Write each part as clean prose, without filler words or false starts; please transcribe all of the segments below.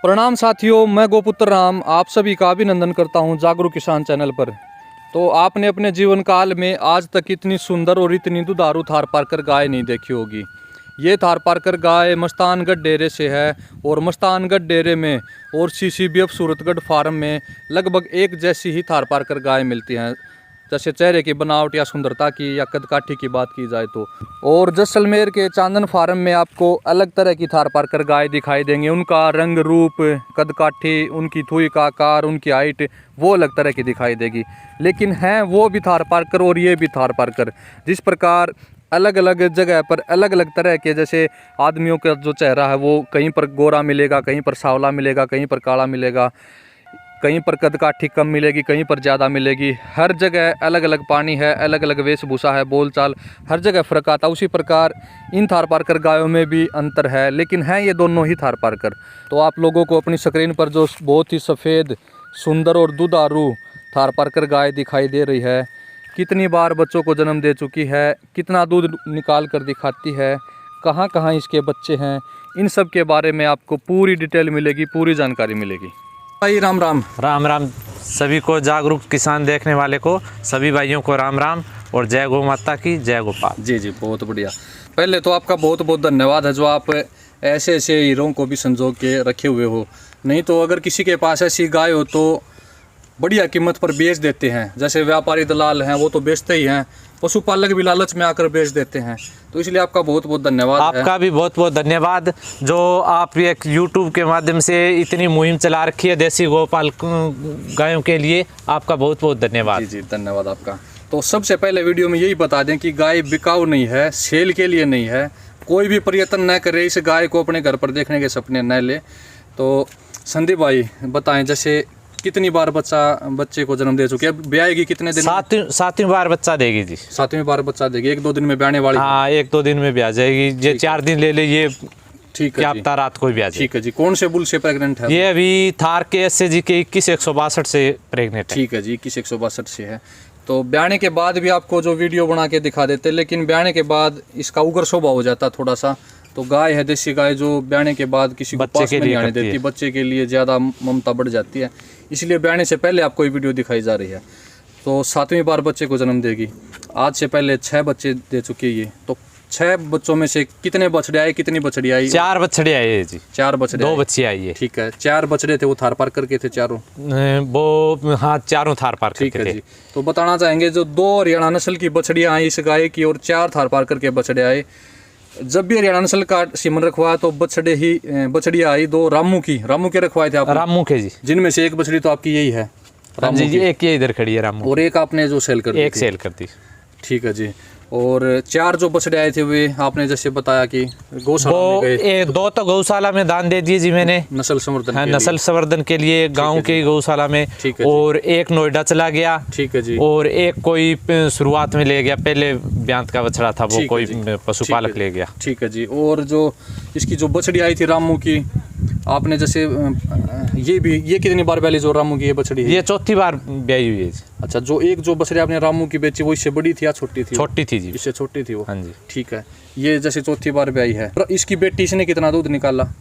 प्रणाम साथियों, मैं गोपुत्र राम आप सभी का अभिनंदन करता हूं जागरूक किसान चैनल पर। तो आपने अपने जीवन काल में आज तक इतनी सुंदर और इतनी दुधारू थारपारकर गाय नहीं देखी होगी। ये थारपारकर गाय मस्तानगढ़ डेरे से है और मस्तानगढ़ डेरे में और CCBF सूरतगढ़ फार्म में लगभग एक जैसी ही थारपारकर गाय मिलती हैं, जैसे चेहरे की बनावट या सुंदरता की या कदकाठी की बात की जाए तो। और जैसलमेर के चांदन फार्म में आपको अलग तरह की थारपारकर गाय दिखाई देंगे। उनका रंग रूप, कदकाठी, उनकी थुई का आकार, उनकी हाइट वो अलग तरह की दिखाई देगी। लेकिन हैं वो भी थारपारकर और ये भी थारपारकर। जिस प्रकार अलग अलग जगह पर अलग अलग तरह के, जैसे आदमियों का जो चेहरा है वो कहीं पर गोरा मिलेगा, कहीं पर सांवला मिलेगा, कहीं पर काला मिलेगा, कहीं पर कदकाठी कम मिलेगी, कहीं पर ज़्यादा मिलेगी। हर जगह अलग अलग पानी है, अलग अलग वेशभूषा है, बोलचाल हर जगह फ़र्क आता है। उसी प्रकार इन थारपारकर गायों में भी अंतर है, लेकिन हैं ये दोनों ही थारपारकर। तो आप लोगों को अपनी स्क्रीन पर जो बहुत ही सफ़ेद, सुंदर और दुधारू थारपारकर गाय दिखाई दे रही है, कितनी बार बच्चों को जन्म दे चुकी है, कितना दूध निकाल कर दिखाती है, कहाँ कहाँ इसके बच्चे हैं, इन सब के बारे में आपको पूरी डिटेल मिलेगी, पूरी जानकारी मिलेगी। भाई राम राम। राम राम सभी को, जागरूक किसान देखने वाले को सभी भाइयों को राम राम और जय गौ माता की, जय गोपाल। जी जी, बहुत बढ़िया। पहले तो आपका बहुत बहुत धन्यवाद है जो आप ऐसे ऐसे हीरों को भी संजो के रखे हुए हो। नहीं तो अगर किसी के पास ऐसी गाय हो तो बढ़िया कीमत पर बेच देते हैं। जैसे व्यापारी दलाल हैं वो तो बेचते ही हैं, पशुपालक भी लालच में आकर बेच देते हैं। तो इसलिए आपका बहुत बहुत धन्यवाद। आपका भी बहुत बहुत धन्यवाद जो आप एक YouTube के माध्यम से इतनी मुहिम चला रखी है देसी गोपाल गायों के लिए। आपका बहुत बहुत धन्यवाद। जी जी, धन्यवाद आपका। तो सबसे पहले वीडियो में यही बता दें कि गाय बिकाऊ नहीं है, सेल के लिए नहीं है। कोई भी प्रयत्न न करे इस गाय को अपने घर पर देखने के सपने न ले। तो संदीप भाई बताएं, जैसे कितनी बार बच्चे को जन्म दे चुके हैं, ब्याएगी कितने दिन? सातवीं बार बच्चा देगी जी। सातवीं बार बच्चा देगी, 1-2 दिन में ब्याने वाली? हाँ, 1-2 दिन में ब्याह जाएगी। ये 4 दिन ले ले, ये ठीक है, हफ्ता रात को ब्याह। ठीक है जी। कौन से बुल से प्रेग्नेंट है? ये अभी थार के SCG के 21-162 से प्रेग्नेंट है। ठीक है जी, 21-162 से है। तो ब्याने के बाद भी आपको जो वीडियो बना के दिखा देते, लेकिन ब्याने के बाद इसका उग्र स्वभाव हो जाता थोड़ा सा। तो गाय है देसी गाय जो ब्याने के बाद किसी को पास में नहीं आने देती, बच्चे के लिए ज़्यादा ममता बढ़ जाती है, इसलिए ब्याने से पहले आपको ये वीडियो दिखाई जा रही है। तो 7वीं बार बच्चे को जन्म देगी। आज से पहले 6 बच्चे दे चुकी है ये। तो 6 बच्चों में से कितने बछड़े आए, कितनी बछड़ी आई? 4 बछड़े आए जी। 4 बछड़े, 2 बच्ची आई है। ठीक है, 4 बछड़े थे, वो थारपारकर के थे चारों? वो हाँ, चारों थारपारकर के थे। जी। तो बताना चाहेंगे जो 2 हरियाणा नस्ल की बछड़ियाँ आई इस गाय की और 4 थारपारकर के बछड़े आए। जब भी हरियाणा नस्ल का सीमन रखवाया तो बछड़ियाँ आई 2 रामू के रखवाए थे आप? रामू के जी, जिनमें से एक बछड़ी तो आपकी यही है? जी जी, एक ये इधर खड़ी है रामू, और एक आपने जो सेल कर दी? एक सेल कर दी। ठीक है जी। और 4 जो बछड़े आए थे वे आपने जैसे बताया कि गौशाला में गए? 2 तो गौशाला में दान दे दिए जी मैंने, नस्ल संवर्धन। हाँ, नस्ल संवर्धन के लिए गांव के गौशाला में। और एक नोएडा चला गया। ठीक है जी। और एक कोई शुरुआत में ले गया, पहले ब्यांत का बछड़ा था वो कोई पशुपालक ले गया। ठीक है जी। और जो इसकी जो बछड़ी आई थी रामू की, आपने जैसे ये कितनी बार ब्याई जो रामू की ये बछड़ी है? ये 4थी बार ब्याई हुई है जी। अच्छा, जो बछड़ी आपने रामू की बेची वो इससे बड़ी थी या छोटी थी? छोटी थी जी, इससे छोटी थी वो। हाँ जी। ठीक है, ये जैसे 4थी बार ब्याई है। इसकी बेटी इसने कितना दूध निकाला?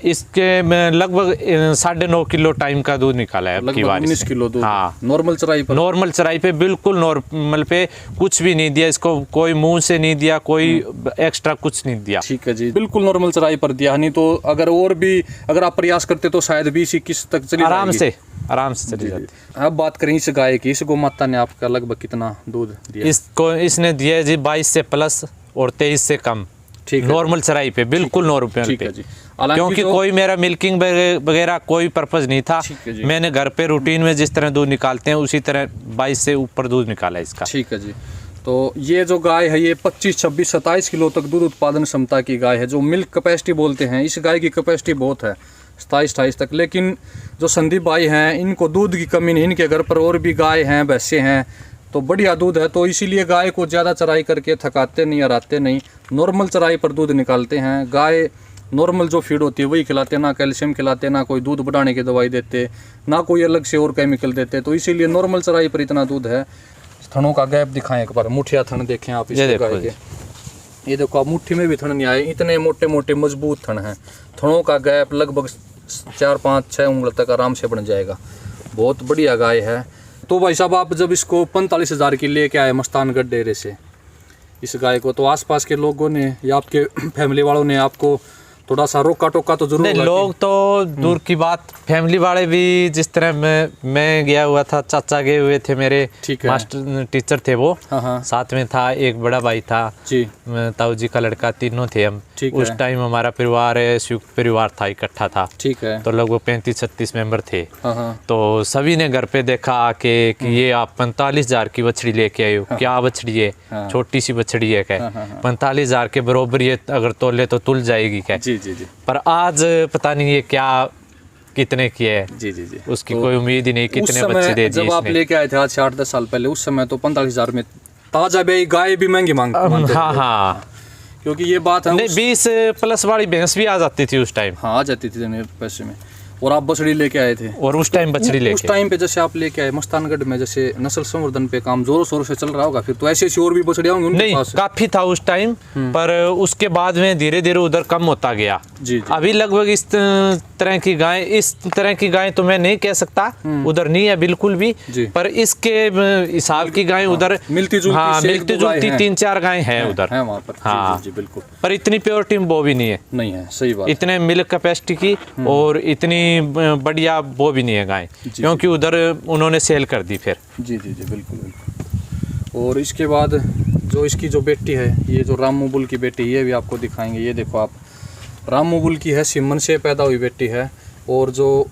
इसके में लगभग 9.5 किलो टाइम का दूध निकाला है। लगभग 19 किलो दूध। हाँ, नॉर्मल चराई पर? नॉर्मल चराई पे, बिल्कुल नॉर्मल पे, कुछ भी नहीं दिया इसको, कोई मुंह से नहीं दिया, कोई एक्स्ट्रा कुछ नहीं दिया। ठीक है जी, बिल्कुल नॉर्मल चराई पर दिया। नहीं तो अगर आप प्रयास करते तो शायद 20-21 तक चली आराम से चली जाती। अब बात करें इस गाय की, इस गौ माता ने आपका लगभग कितना दूध दिया? इसने दिया जी 22 से प्लस और 23 से कम। ठीक है, नॉर्मल चराई पे, बिल्कुल नॉर्मल पे, क्योंकि कोई मेरा मिल्किंग वगैरह कोई पर्पज नहीं था। मैंने घर पे रूटीन में जिस तरह दूध निकालते हैं उसी तरह 22 से ऊपर दूध निकाला इसका। ठीक है जी। तो ये जो गाय है ये 25, 26, 27 किलो तक दूध उत्पादन क्षमता की गाय है, जो मिल्क कैपेसिटी बोलते हैं। इस गाय की कैपेसिटी बहुत है, 27-28 तक। लेकिन जो संदीप भाई हैं इनको दूध की कमी नहीं, इनके घर पर और भी गाय हैं, भैंसे हैं, तो बढ़िया दूध है। तो इसीलिए गाय को ज़्यादा चराई करके थकाते नहीं, हराते नहीं, नॉर्मल चराई पर दूध निकालते हैं। गाय नॉर्मल जो फीड होती है वही खिलाते, ना कैल्शियम खिलाते, ना कोई दूध बढ़ाने की दवाई देते, ना कोई अलग से और केमिकल देते। तो इसीलिए नॉर्मल चराई पर इतना दूध है। थनों का गैप दिखाएं एक बार, मुठिया थन देखें आप इसके गाय के। ये देखो, आप मुट्ठी में भी थन नहीं आए, इतने मोटे मोटे मजबूत थन हैं। थनों का गैप लगभग 4-5-6 उंगल तक आराम से बन जाएगा। बहुत बढ़िया गाय है। तो भाई साहब आप जब इसको 45,000 की लेके आए मस्तानगढ़ डेरे से इस गाय को, तो आसपास के लोगों ने या आपके फैमिली वालों ने आपको थोड़ा सा रोका टोका तो जरूर? नहीं, लोग तो दूर की बात, फैमिली वाले भी, जिस तरह मैं गया हुआ था, चाचा गए हुए थे मेरे, मास्टर टीचर थे वो, साथ में था एक बड़ा भाई था जी, ताऊ जी का लड़का, तीनों थे हम। उस टाइम हमारा परिवार संयुक्त परिवार था, इकट्ठा था। ठीक है। तो लगभग 35-36 मेंबर थे। तो सभी ने घर पे देखा आके कि ये आप 45,000 की बछड़ी लेके आए हो। क्या बछड़ी है? छोटी सी बछड़ी है। क्या 45,000 के बराबर ये अगर तोले तो तुल जाएगी क्या? जी। पर आज पता नहीं ये क्या कितने की है। जी। उसकी तो कोई उम्मीद ही नहीं, कितने बच्चे दे दिए। जब आप लेके आए थे आज से 8-10 साल पहले, उस समय तो 45,000 में ताजा गाय भी महंगी मांगते। हाँ, क्योंकि ये बात है। नहीं, 20+ वाली भैंस भी आ जाती थी उस टाइम। हाँ, आ जाती थी पैसे में। और आप बछड़ी लेके आए थे, और उस टाइम बछड़ी लेके, उस टाइम पे जैसे आप लेके आए मस्तानगढ़ में, जैसे नस्ल संवर्धन पे काम जोरों शोरों से चल रहा होगा फिर तो, ऐसे और भी बछड़ियां होंगी उनके पास? काफी था उस टाइम, पर उसके बाद में धीरे धीरे उधर कम होता गया। जी। अभी लगभग इस तरह की गाय तो मैं नहीं कह सकता उधर नहीं है बिल्कुल भी, पर इसके हिसाब की गाय उधर मिलती जुलती 3-4 गाय है उधर। हाँ बिल्कुल, पर इतनी प्योरिटी वो भी नहीं है। सही बात। इतने मिल्क कैपेसिटी की और इतनी बढ़िया वो भी नहीं है गाय, क्योंकि उधर उन्होंने सेल कर दी फिर। जी बिल्कुल। और इसके बाद जो इसकी जो बेटी है, ये जो रामू बुल की बेटी, ये भी आपको दिखाएंगे। ये देखो आप, रामू बुल की है, सिमन से पैदा हुई बेटी है। और जो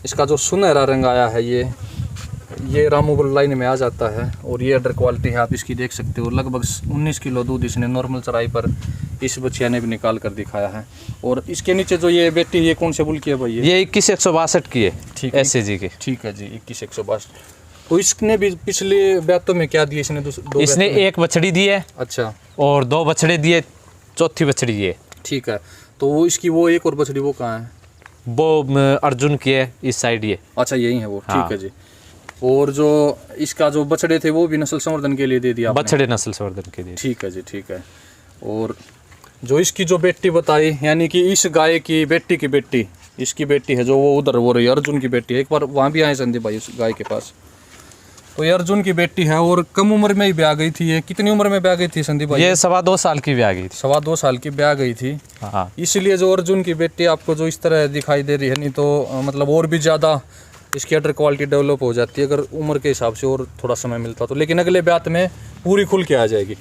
इसका जो सुनहरा रंग आया है, ये रामू बुल लाइन में आ जाता है। और ये अडर क्वालिटी है, आप इसकी देख सकते हो। लगभग 19 किलो दूध इसने नॉर्मल चराई पर इस बच्चिया ने भी निकाल कर दिखाया है। और इसके नीचे जो ये बेटी, ये कौन से बुल की है भाई? ये 2162 की है। ठीक है, SAG की। ठीक है जी, 2162। तो इसने भी पिछले ब्यातों में क्या दिए इसने? इसने एक बछड़ी दी है। अच्छा। और 2 बछड़े दिए, चौथी बछड़ी है। ठीक है। तो वो इसकी वो एक और बछड़ी वो कहाँ है? वो अर्जुन की है, इस साइड ये। अच्छा, यही है वो। ठीक है जी। और जो इसका जो बछड़े थे वो भी नस्ल संवर्धन के लिए दे दिया? बछड़े नस्ल संवर्धन के लिए। ठीक है जी, ठीक है। और जो इसकी जो बेटी बताई, यानी कि इस गाय की बेटी की बेटी, इसकी बेटी है जो वो उधर वो रही अर्जुन की बेटी है। एक बार वहाँ भी आए संदीप भाई उस गाय के पास। तो ये अर्जुन की बेटी है और कम उम्र में ही ब्याह गई थी। ये कितनी उम्र में ब्याह गई थी संदीप भाई? ये 2.25 साल की ब्याह गई थी। 2.25 साल की ब्याह गई थी। हाँ। इसलिए जो अर्जुन की बेटी आपको जो इस तरह दिखाई दे रही है, नहीं तो मतलब और भी ज़्यादा इसकी अडर क्वालिटी डेवलप हो जाती है अगर उम्र के हिसाब से और थोड़ा समय मिलता तो। लेकिन अगले ब्याह में पूरी खुल के आ जाएगी।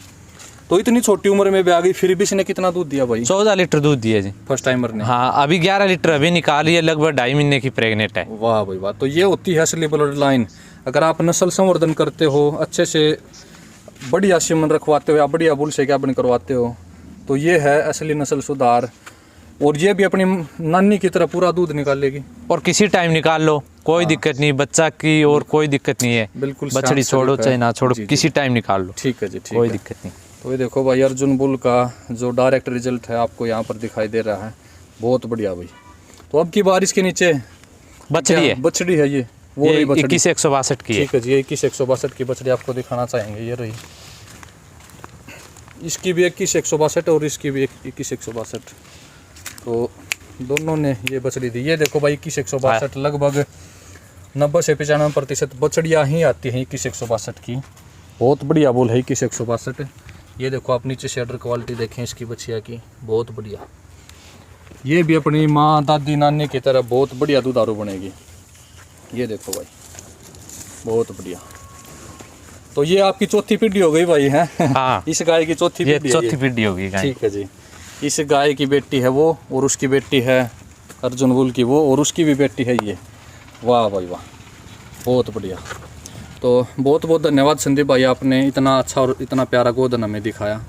तो इतनी छोटी उम्र में ब्याह गई, फिर भी इसने कितना दूध दिया भाई? 14 लीटर दूध दिया जी फर्स्ट टाइमर ने। हाँ, अभी 11 लीटर अभी निकाली है, लगभग 2.5 महीने की प्रेग्नेंट है। वाह भाई वाह। तो ये होती है असली ब्लड लाइन। अगर आप नस्ल संवर्धन करते हो, अच्छे से बढ़िया सीमन रखवाते हो या बढ़िया बुल से क्या बन करवाते हो, तो ये है असली नस्ल सुधार। और ये भी अपनी नानी की तरह पूरा दूध निकालेगी। और किसी टाइम निकाल लो, कोई दिक्कत नहीं, बच्चा की और कोई दिक्कत नहीं है। बिल्कुल, बछड़ी छोड़ो चाहे ना छोड़ो, किसी टाइम निकाल लो। ठीक है जी, ठीक, कोई दिक्कत नहीं। तो ये देखो भाई, अर्जुन बुल का जो डायरेक्ट रिजल्ट है आपको यहाँ पर दिखाई दे रहा है। बहुत बढ़िया भाई। तो अब की बार इसके नीचे बछड़ी है। बछड़ी है ये, वो 2162 की है। ठीक है जी, 2162 की बछड़ी आपको दिखाना चाहेंगे। ये रही, इसकी भी 2162 और इसकी भी 2162। तो दोनों ने ये बछड़ी दी। ये देखो भाई 2162, लगभग 90 से 95% बछड़ियाँ ही आती हैं 2162 की। बहुत बढ़िया बोल है 2162। ये देखो आप नीचे से अडर क्वालिटी देखें इसकी बछिया की, बहुत बढ़िया। ये भी अपनी माँ दादी नानी की तरह बहुत बढ़िया दुधारू बनेगी। ये देखो भाई, बहुत बढ़िया। तो ये आपकी चौथी पीढ़ी हो गई भाई है। हाँ। इस गाय की चौथी पीढ़ी होगी। ठीक है जी। इस गाय की बेटी है वो, और उसकी बेटी है अर्जुन बुल की वो, और उसकी भी बेटी है ये। वाह भाई वाह, बहुत बढ़िया। तो बहुत बहुत धन्यवाद संदीप भाई, आपने इतना अच्छा और इतना प्यारा गोधन हमें दिखाया।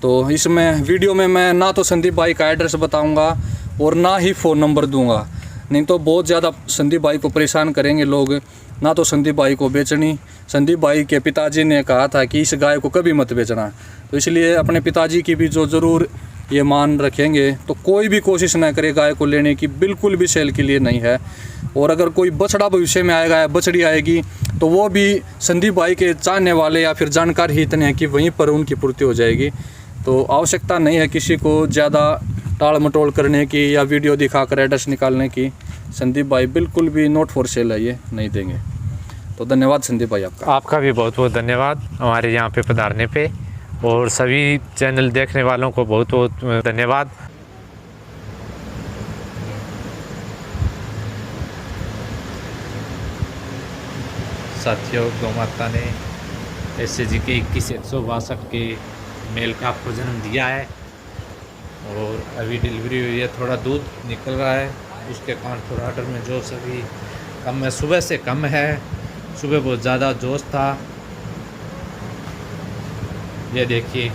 तो इसमें वीडियो में मैं ना तो संदीप भाई का एड्रेस बताऊंगा और ना ही फ़ोन नंबर दूंगा, नहीं तो बहुत ज़्यादा संदीप भाई को परेशान करेंगे लोग। ना तो संदीप भाई को बेचनी, संदीप भाई के पिताजी ने कहा था कि इस गाय को कभी मत बेचना, तो इसलिए अपने पिताजी की भी जो ज़रूर ये मान रखेंगे। तो कोई भी कोशिश ना करे गाय को लेने की, बिल्कुल भी सेल के लिए नहीं है। और अगर कोई बछड़ा भविष्य में आएगा या बछड़ी आएगी तो वो भी संदीप भाई के चाहने वाले या फिर जानकार ही इतने हैं कि वहीं पर उनकी पूर्ति हो जाएगी। तो आवश्यकता नहीं है किसी को ज़्यादा टाल मटोल करने की या वीडियो दिखाकर एड्रेस निकालने की। संदीप भाई बिल्कुल भी नॉट फॉर सेल है, ये नहीं देंगे। तो धन्यवाद संदीप भाई आपका। आपका भी बहुत बहुत धन्यवाद हमारे यहाँ पे पधारने पे, और सभी चैनल देखने वालों को बहुत बहुत धन्यवाद। साथियों, गौ माता ने SAG के 21,162 के मेल का आपको जन्म दिया है, और अभी डिलीवरी हुई है, थोड़ा दूध निकल रहा है, उसके कारण थोड़ा ऑर्डर में जोश अभी कम है, सुबह से कम है। सुबह बहुत ज़्यादा जोश था। ये देखिए